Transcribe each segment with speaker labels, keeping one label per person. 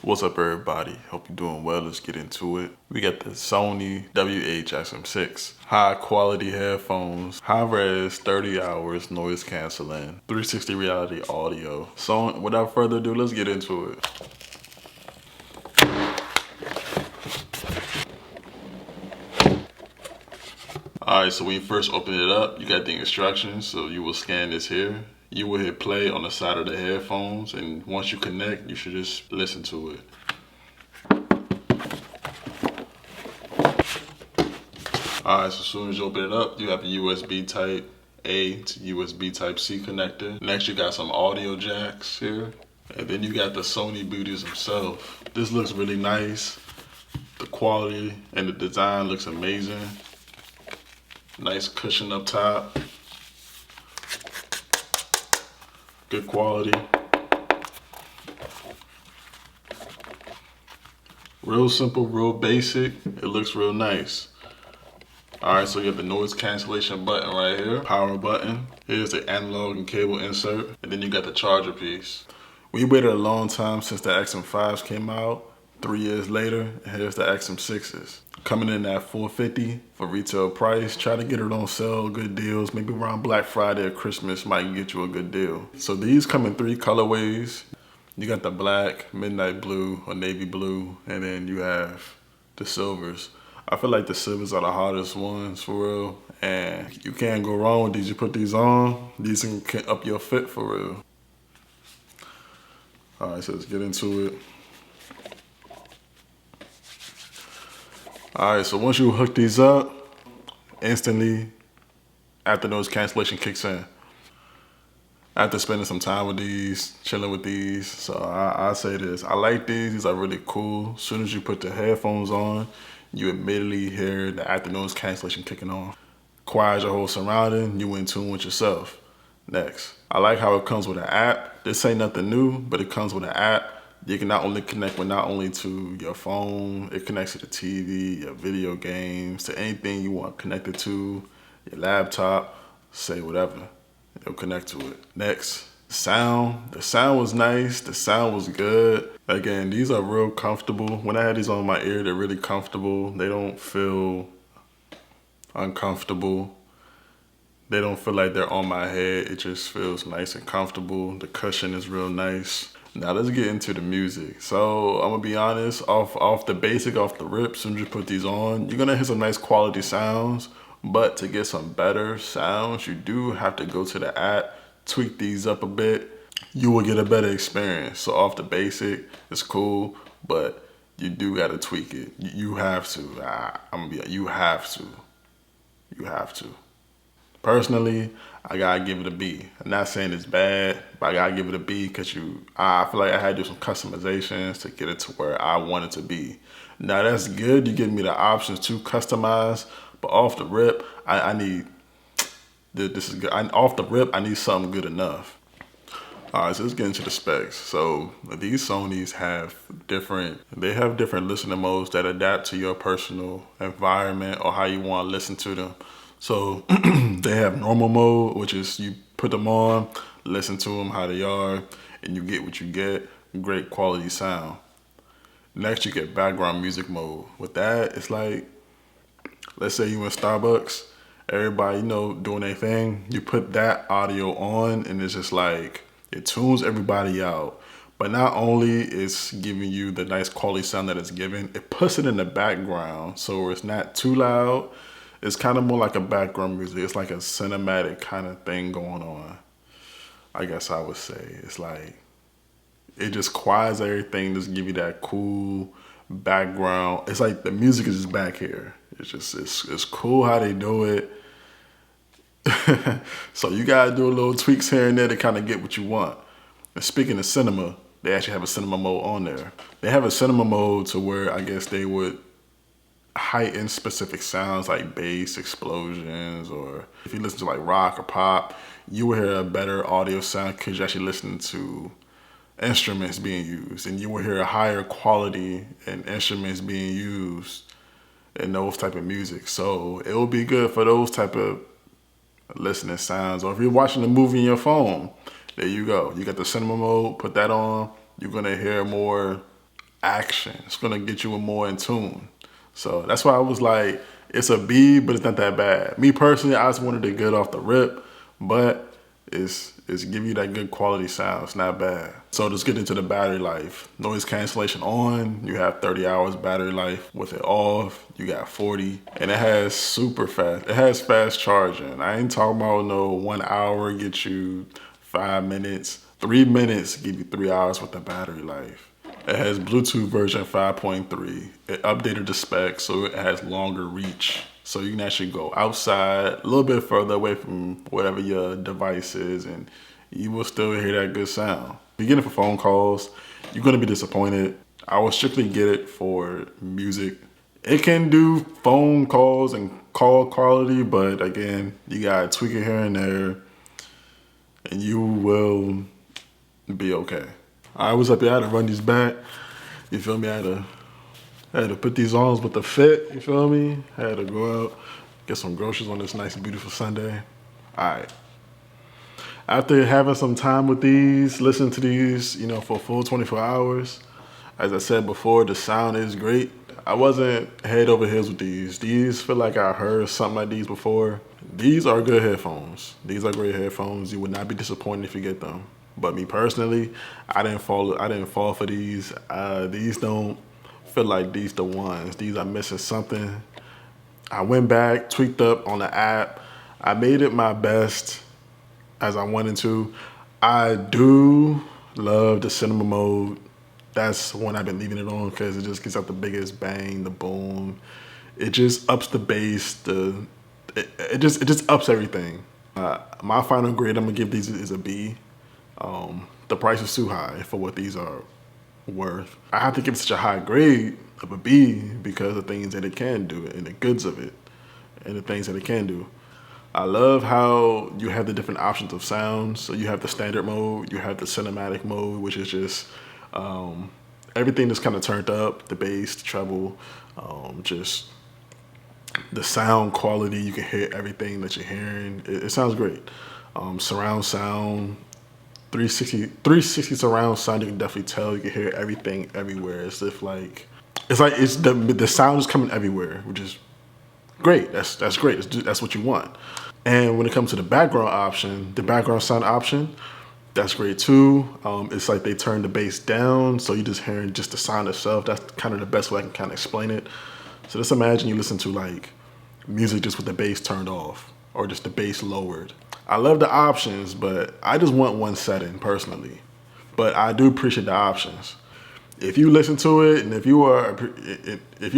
Speaker 1: What's up, everybody? Hope you're doing well. Let's get into it. We got the Sony WH-1000XM6. High quality headphones, high res, 30 hours, noise canceling, 360 reality audio. So without further ado, let's get into it. Alright, so when you first open it up, you got the instructions. So you will scan this here. You will hit play on the side of the headphones, and once you connect, you should just listen to it. Alright, so as soon as you open it up, you have the USB type A to USB type C connector. Next, you got some audio jacks here. And then you got the Sony beauties himself. This looks really nice. The quality and the design looks amazing. Nice cushion up top. Good quality. Real simple, real basic. It looks real nice. Alright, so you have the noise cancellation button right here. Power button. Here's the analog and cable insert. And then you got the charger piece. We waited a long time since the XM5s came out. 3 years later, and here's the XM6s. Coming in at $450 for retail price. Try to get it on sale, good deals. Maybe around Black Friday or Christmas might get you a good deal. So these come in 3 colorways. You got the black, midnight blue, or navy blue, and then you have the silvers. I feel like the silvers are the hottest ones for real, and you can't go wrong with these. You put these on, these can up your fit for real. All right, so let's get into it. All right, so once you hook these up, instantly, after noise cancellation kicks in. After spending some time with these, chilling with these, so I say this, I like these are really cool. As soon as you put the headphones on, you immediately hear the after noise cancellation kicking on. Quiet your whole surrounding, you in tune with yourself. Next, I like how it comes with an app. This ain't nothing new, but it comes with an app. You can not only connect with not only to your phone, it connects to the TV, your video games, to anything you want connected to, your laptop, say whatever. It'll connect to it. Next, sound. The sound was nice. The sound was good. Again, these are real comfortable. When I had these on my ear, they're really comfortable. They don't feel uncomfortable. They don't feel like they're on my head. It just feels nice and comfortable. The cushion is real nice. Now let's get into the music. So I'm gonna be honest, off the basic, off the rip, as soon as you put these on, you're gonna hear some nice quality sounds. But to get some better sounds, you do have to go to the app, tweak these up a bit. You will get a better experience. So off the basic, it's cool, but you do gotta tweak it. You have to. You have to. You have to. Personally, I gotta give it a B. I'm not saying it's bad, but I gotta give it a B because I feel like I had to do some customizations to get it to where I want it to be. Now that's good. You give me the options to customize, but off the rip, I need, this is good. Off the rip, I need something good enough. All right, so let's get into the specs. So these Sonys have different listening modes that adapt to your personal environment or how you want to listen to them. So they have normal mode, which is you put them on, listen to them how they are, and you get what you get, great quality sound. Next, you get background music mode. With that, it's like, let's say you in Starbucks, everybody, doing their thing. You put that audio on and it's just like, it tunes everybody out. But not only is giving you the nice quality sound that it's giving, it puts it in the background so it's not too loud. It's kind of more like a background music. It's like a cinematic kind of thing going on. I guess I would say. It's like, it just quiets everything, just give you that cool background. It's like the music is just back here. It's just, it's cool how they do it. So you gotta do a little tweaks here and there to kind of get what you want. And speaking of cinema, they actually have a cinema mode on there. They have a cinema mode to where I guess they would heighten specific sounds like bass explosions, or if you listen to like rock or pop, you will hear a better audio sound because you're actually listening to instruments being used, and you will hear a higher quality and instruments being used in those type of music. So it will be good for those type of listening sounds. Or if you're watching a movie in your phone, there you go. You got the cinema mode, put that on. You're gonna hear more action. It's gonna get you more in tune. So that's why I was like, it's a B, but it's not that bad. Me personally, I just wanted it good off the rip, but it's give you that good quality sound. It's not bad. So just get into the battery life. Noise cancellation on, you have 30 hours battery life. With it off, you got 40. And it has super fast, it has fast charging. I ain't talking about no 1 hour get you 5 minutes. 3 minutes give you 3 hours with the battery life. It has Bluetooth version 5.3. It updated the specs so it has longer reach. So you can actually go outside a little bit further away from whatever your device is and you will still hear that good sound. If you get it for phone calls, you're gonna be disappointed. I would strictly get it for music. It can do phone calls and call quality, but again, you gotta tweak it here and there and you will be okay. I was up here, I had to run these back. You feel me? I had to put these on with the fit, you feel me? I had to go out, get some groceries on this nice, beautiful Sunday. All right. After having some time with these, listen to these, you know, for a full 24 hours, as I said before, the sound is great. I wasn't head over heels with these. These feel like I heard something like these before. These are good headphones. These are great headphones. You would not be disappointed if you get them. But me personally, I didn't fall for these. These don't feel like these the ones. These are missing something. I went back, tweaked up on the app. I made it my best as I wanted to. I do love the cinema mode. That's when I've been leaving it on because it just gets out the biggest bang, the boom. It just ups the bass. It just ups everything. My final grade I'm gonna give these is a B. The price is too high for what these are worth. I have to give it such a high grade of a B because of the things that it can do and the goods of it and the things that it can do. I love how you have the different options of sounds. So you have the standard mode, you have the cinematic mode, which is just everything that's kind of turned up, the bass, the treble, just the sound quality. You can hear everything that you're hearing. It sounds great. Surround sound, 360 surround sound. You can definitely tell. You can hear everything everywhere. It's like the sound is coming everywhere, which is great. That's great. That's what you want. And when it comes to the background option, the background sound option, that's great too. It's like they turn the bass down, so you're just hearing just the sound itself. That's kind of the best way I can kind of explain it. So just imagine you listen to like music just with the bass turned off or just the bass lowered. I love the options, but I just want one setting personally. But I do appreciate the options. If you listen to it, and if you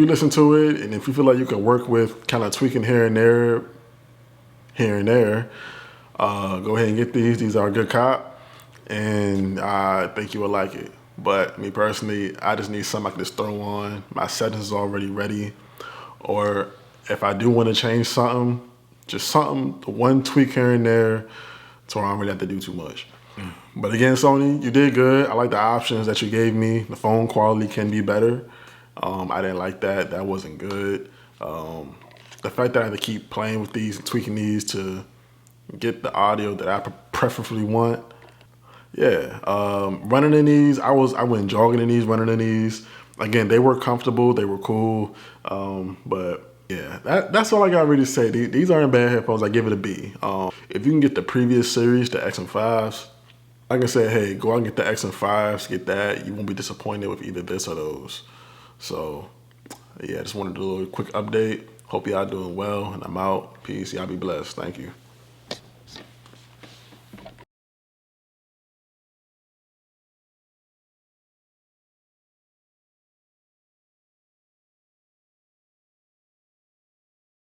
Speaker 1: listen to it, and if you feel like you can work with kind of tweaking here and there, go ahead and get these. These are a good cop, and I think you will like it. But me personally, I just need something I can just throw on. My settings is already ready. Or if I do want to change something, just one tweak here and there, so I don't really have to do too much. But again, Sony, you did good. I like the options that you gave me. The phone quality can be better. I didn't like that. That wasn't good. The fact that I had to keep playing with these and tweaking these to get the audio that I preferably want. Yeah, running in these, I went jogging in these, running in these. Again, they were comfortable, they were cool, but yeah, that's all I got really to say. These aren't bad headphones. I give it a B. If you can get the previous series, the XM5s, like I said, hey, go out and get the XM5s, get that. You won't be disappointed with either this or those. So yeah, just wanted to do a little quick update. Hope y'all doing well, and I'm out. Peace. Y'all be blessed. Thank you.